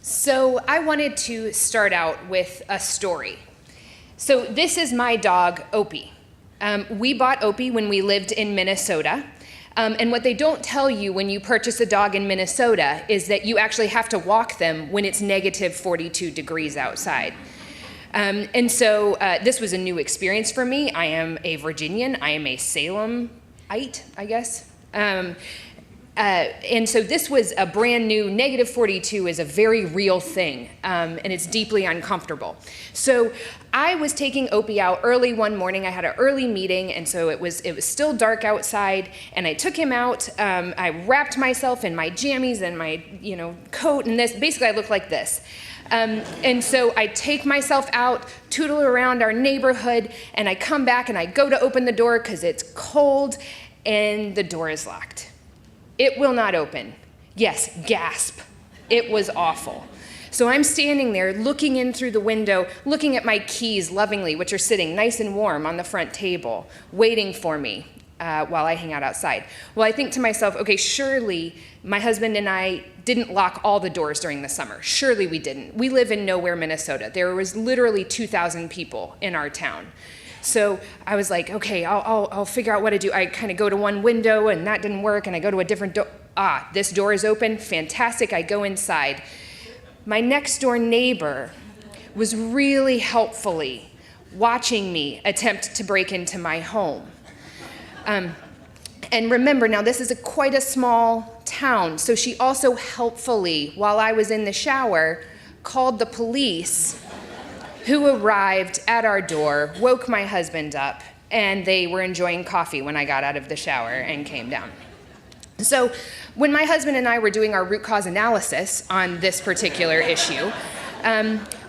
So I wanted to start out with a story. So this is my dog, Opie. We bought Opie when we lived in Minnesota. And what they don't tell you when you purchase a dog in Minnesota is that you actually have to walk them when it's negative 42 degrees outside. And so this was a new experience for me. I am a Virginian. I am a Salemite, I guess. And so this was a brand new, negative 42 is a very real thing, and it's deeply uncomfortable. So I was taking Opie out early one morning. I had an early meeting, and so it was still dark outside, and I took him out. I wrapped myself in my jammies and my coat, and this. Basically, I look like this. And so I take myself out, tootle around our neighborhood, and I come back and I go to open the door because it's cold, and the door is locked. It will not open. Yes, gasp. It was awful. So I'm standing there looking in through the window, looking at my keys lovingly, which are sitting nice and warm on the front table, waiting for me while I hang out outside. Well, I think to myself, okay, surely my husband and I didn't lock all the doors during the summer. Surely we didn't. We live in nowhere, Minnesota. There was literally 2,000 people in our town. So I was like, okay, I'll figure out what to do. I kind of go to one window, and that didn't work, and I go to a different door. This door is open. Fantastic. I go inside. My next door neighbor was really helpfully watching me attempt to break into my home. And remember, now this is quite a small town, so she also helpfully, while I was in the shower, called the police, who arrived at our door, woke my husband up, and they were enjoying coffee when I got out of the shower and came down. So when my husband and I were doing our root cause analysis on this particular issue,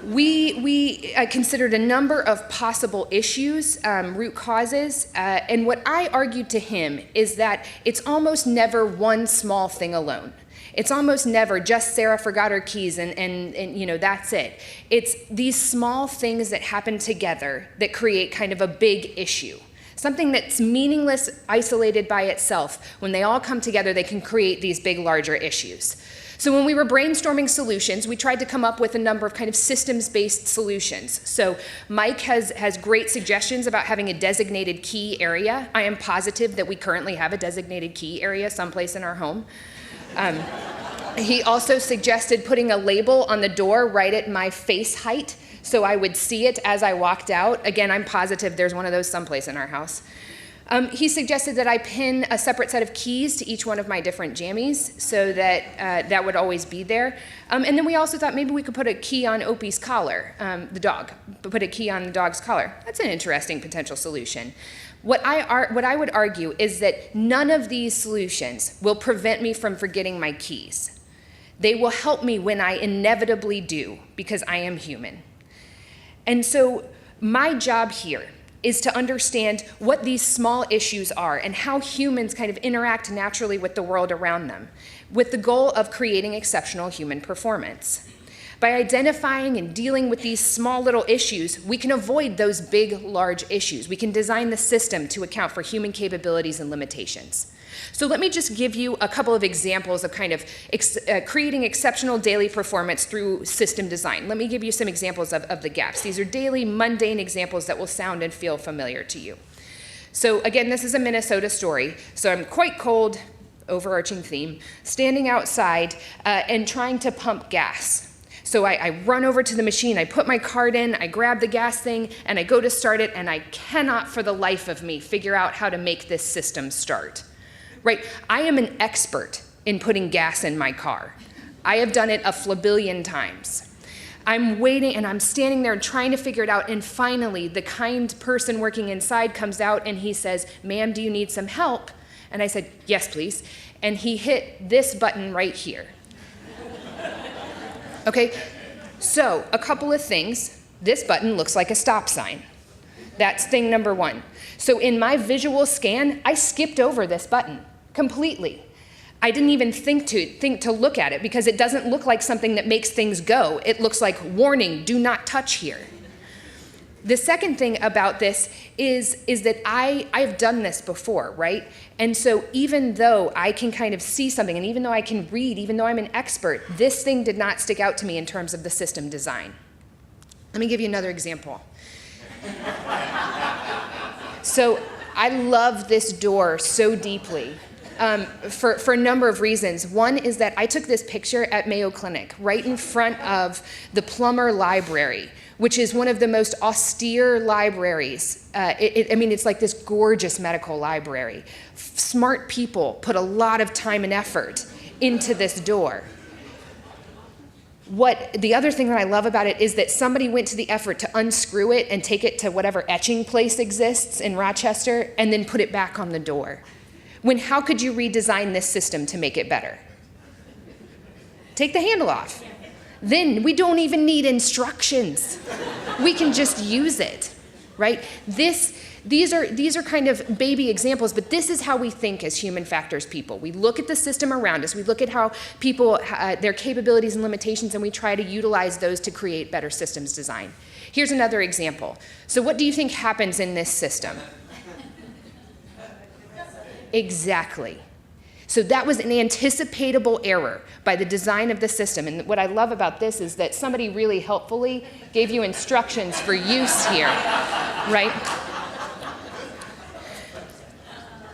we considered a number of possible issues, root causes, and what I argued to him is that it's almost never one small thing alone. It's almost never just Sarah forgot her keys and that's it. It's these small things that happen together that create kind of a big issue. Something that's meaningless, isolated by itself. When they all come together, they can create these big, larger issues. So when we were brainstorming solutions, we tried to come up with a number of kind of systems-based solutions. So Mike has great suggestions about having a designated key area. I am positive that we currently have a designated key area someplace in our home. He also suggested putting a label on the door right at my face height so I would see it as I walked out. Again, I'm positive there's one of those someplace in our house. He suggested that I pin a separate set of keys to each one of my different jammies so that that would always be there. And then we also thought maybe we could put a key on Opie's collar, the dog, put a key on the dog's collar. That's an interesting potential solution. What I would argue is that none of these solutions will prevent me from forgetting my keys. They will help me when I inevitably do, because I am human. And so my job here is to understand what these small issues are and how humans kind of interact naturally with the world around them, with the goal of creating exceptional human performance. By identifying and dealing with these small little issues, we can avoid those big, large issues. We can design the system to account for human capabilities and limitations. So let me just give you a couple of examples of kind of creating exceptional daily performance through system design. Let me give you some examples of the gaps. These are daily, mundane examples that will sound and feel familiar to you. So again, this is a Minnesota story. So I'm quite cold, overarching theme, standing outside and trying to pump gas. So I run over to the machine, I put my card in, I grab the gas thing, and I go to start it, and I cannot for the life of me figure out how to make this system start. Right? I am an expert in putting gas in my car. I have done it a flabillion times. I'm waiting, and I'm standing there trying to figure it out, and finally, the kind person working inside comes out, and he says, "Ma'am, do you need some help?" And I said, "Yes, please." And he hit this button right here. Okay, so a couple of things. This button looks like a stop sign. That's thing number one. So in my visual scan, I skipped over this button completely. I didn't even think to look at it because it doesn't look like something that makes things go. It looks like, warning, do not touch here. The second thing about this is that I've done this before, right? And so even though I can kind of see something, and even though I can read, even though I'm an expert, this thing did not stick out to me in terms of the system design. Let me give you another example. So I love this door so deeply for a number of reasons. One is that I took this picture at Mayo Clinic right in front of the Plummer Library, which is one of the most austere libraries. It's like this gorgeous medical library. Smart people put a lot of time and effort into this door. The other thing that I love about it is that somebody went to the effort to unscrew it and take it to whatever etching place exists in Rochester and then put it back on the door. How could you redesign this system to make it better? Take the handle off. Then we don't even need instructions. We can just use it, right? These are kind of baby examples, but this is how we think as human factors people. We look at the system around us, we look at how people, their capabilities and limitations, and we try to utilize those to create better systems design. Here's another example. So what do you think happens in this system? Exactly. So that was an anticipatable error by the design of the system. And what I love about this is that somebody really helpfully gave you instructions for use here, right?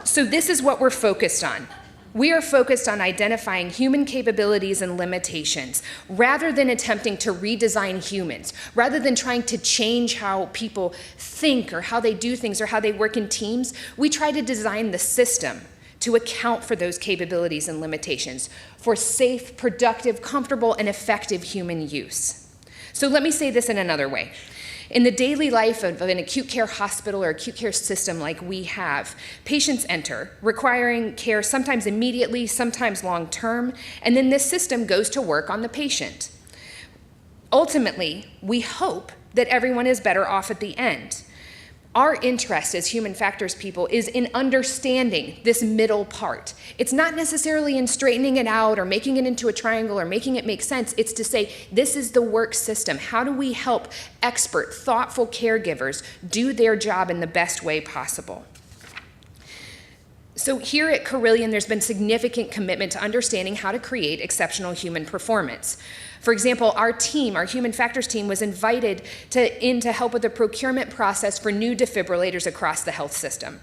So this is what we're focused on. We are focused on identifying human capabilities and limitations rather than attempting to redesign humans, rather than trying to change how people think or how they do things or how they work in teams. We try to design the system to account for those capabilities and limitations for safe, productive, comfortable, and effective human use. So let me say this in another way. In the daily life of an acute care hospital or acute care system like we have, patients enter, requiring care sometimes immediately, sometimes long-term, and then this system goes to work on the patient. Ultimately, we hope that everyone is better off at the end. Our interest as human factors people is in understanding this middle part. It's not necessarily in straightening it out or making it into a triangle or making it make sense. It's to say, this is the work system. How do we help expert, thoughtful caregivers do their job in the best way possible? So here at Carilion, there's been significant commitment to understanding how to create exceptional human performance. For example, our team, our human factors team, was invited in to help with the procurement process for new defibrillators across the health system.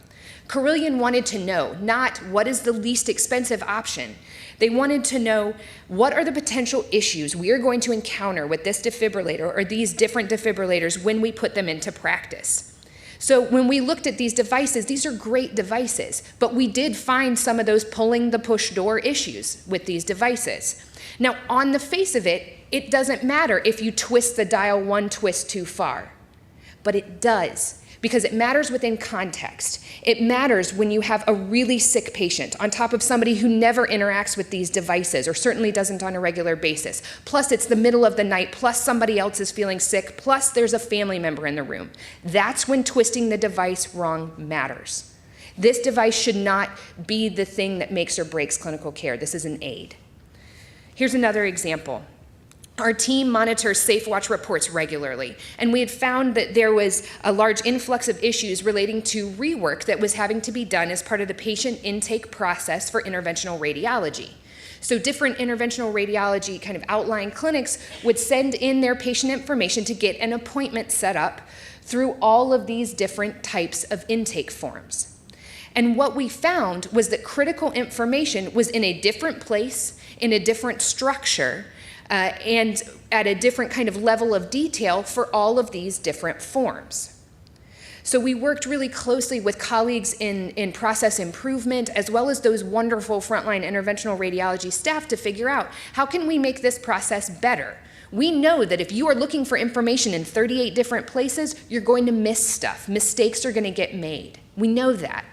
Carilion wanted to know not what is the least expensive option. They wanted to know what are the potential issues we are going to encounter with this defibrillator or these different defibrillators when we put them into practice. So when we looked at these devices, these are great devices, but we did find some of those pulling the push door issues with these devices. Now, on the face of it, it doesn't matter if you twist the dial one twist too far, but it does, because it matters within context. It matters when you have a really sick patient on top of somebody who never interacts with these devices or certainly doesn't on a regular basis. Plus it's the middle of the night, plus somebody else is feeling sick, plus there's a family member in the room. That's when twisting the device wrong matters. This device should not be the thing that makes or breaks clinical care. This is an aid. Here's another example. Our team monitors SafeWatch reports regularly, and we had found that there was a large influx of issues relating to rework that was having to be done as part of the patient intake process for interventional radiology. So different interventional radiology kind of outlying clinics would send in their patient information to get an appointment set up through all of these different types of intake forms. And what we found was that critical information was in a different place, in a different structure, and at a different kind of level of detail for all of these different forms. So we worked really closely with colleagues in process improvement, as well as those wonderful frontline interventional radiology staff to figure out how can we make this process better. We know that if you are looking for information in 38 different places, you're going to miss stuff. Mistakes are going to get made. We know that.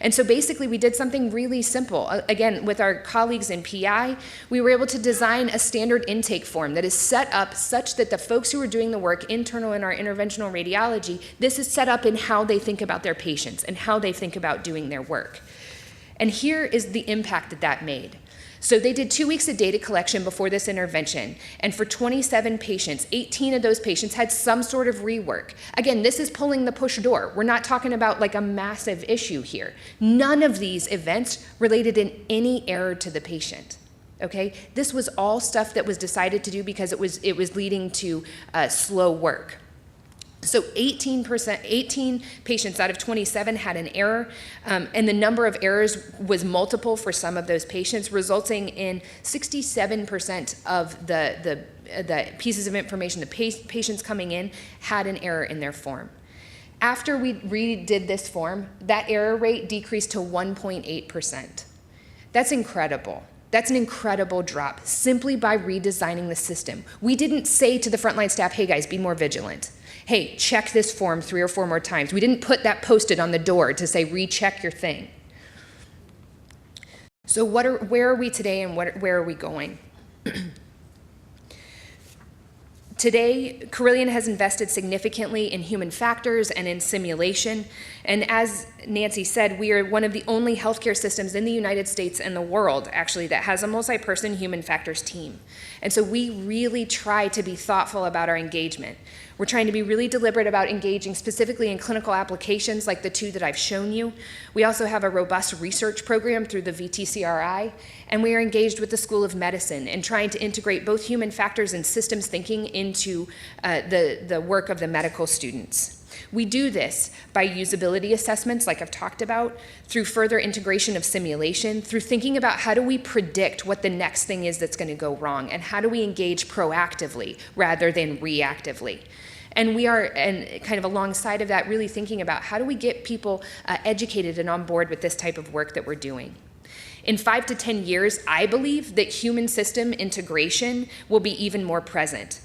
And so basically we did something really simple. Again, with our colleagues in PI, we were able to design a standard intake form that is set up such that the folks who are doing the work internal in our interventional radiology, this is set up in how they think about their patients and how they think about doing their work. And here is the impact that that made. So they did 2 weeks of data collection before this intervention, and for 27 patients, 18 of those patients had some sort of rework. Again, this is pulling the push door. We're not talking about like a massive issue here. None of these events related in any error to the patient. Okay, this was all stuff that was decided to do because it was leading to slow work. So 18 patients out of 27 had an error, and the number of errors was multiple for some of those patients, resulting in 67% of the pieces of information, the patients coming in had an error in their form. After we redid this form, that error rate decreased to 1.8%. That's incredible. That's an incredible drop simply by redesigning the system. We didn't say to the frontline staff, hey guys, be more vigilant. Hey, check this form 3 or 4 more times. We didn't put that post-it on the door to say, recheck your thing. So where are we today and where are we going? Today, Carilion has invested significantly in human factors and in simulation. And as Nancy said, we are one of the only healthcare systems in the United States and the world, actually, that has a multi-person human factors team. And so we really try to be thoughtful about our engagement. We're trying to be really deliberate about engaging specifically in clinical applications like the 2 that I've shown you. We also have a robust research program through the VTCRI, and we are engaged with the School of Medicine and trying to integrate both human factors and systems thinking into the work of the medical students. We do this by usability assessments, like I've talked about, through further integration of simulation, through thinking about how do we predict what the next thing is that's going to go wrong, and how do we engage proactively rather than reactively. And we are, and kind of alongside of that, really thinking about how do we get people educated and on board with this type of work that we're doing. In 5 to 10 years, I believe that human system integration will be even more present.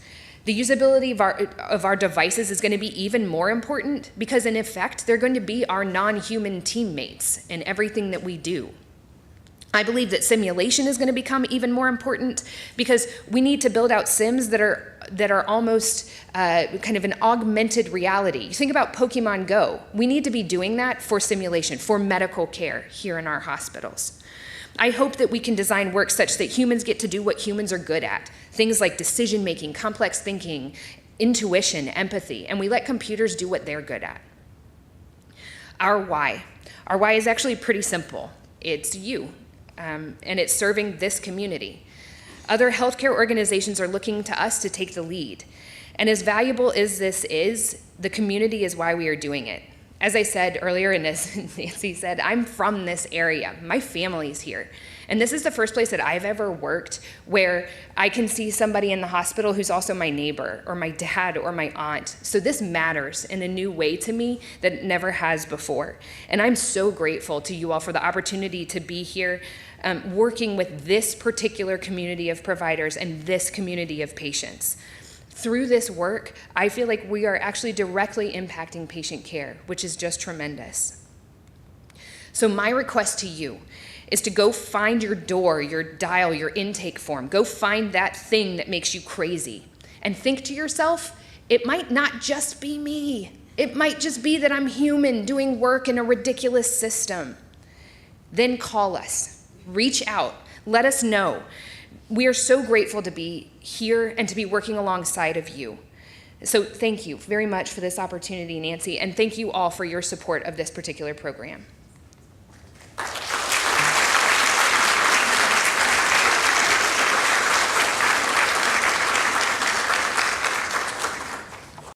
The usability of our devices is going to be even more important because, in effect, they're going to be our non-human teammates in everything that we do. I believe that simulation is going to become even more important because we need to build out sims that are almost kind of an augmented reality. You think about Pokemon Go. We need to be doing that for simulation, for medical care here in our hospitals. I hope that we can design work such that humans get to do what humans are good at, things like decision-making, complex thinking, intuition, empathy, and we let computers do what they're good at. Our why is actually pretty simple. It's you, and it's serving this community. Other healthcare organizations are looking to us to take the lead, and as valuable as this is, the community is why we are doing it. As I said earlier, and as Nancy said, I'm from this area. My family's here. And this is the first place that I've ever worked where I can see somebody in the hospital who's also my neighbor or my dad or my aunt. So this matters in a new way to me that it never has before. And I'm so grateful to you all for the opportunity to be here working with this particular community of providers and this community of patients. Through this work, I feel like we are actually directly impacting patient care, which is just tremendous. So my request to you is to go find your door, your dial, your intake form. Go find that thing that makes you crazy. And think to yourself, it might not just be me. It might just be that I'm human doing work in a ridiculous system. Then call us. Reach out. Let us know. We are so grateful to be here and to be working alongside of you. So thank you very much for this opportunity, Nancy, and thank you all for your support of this particular program.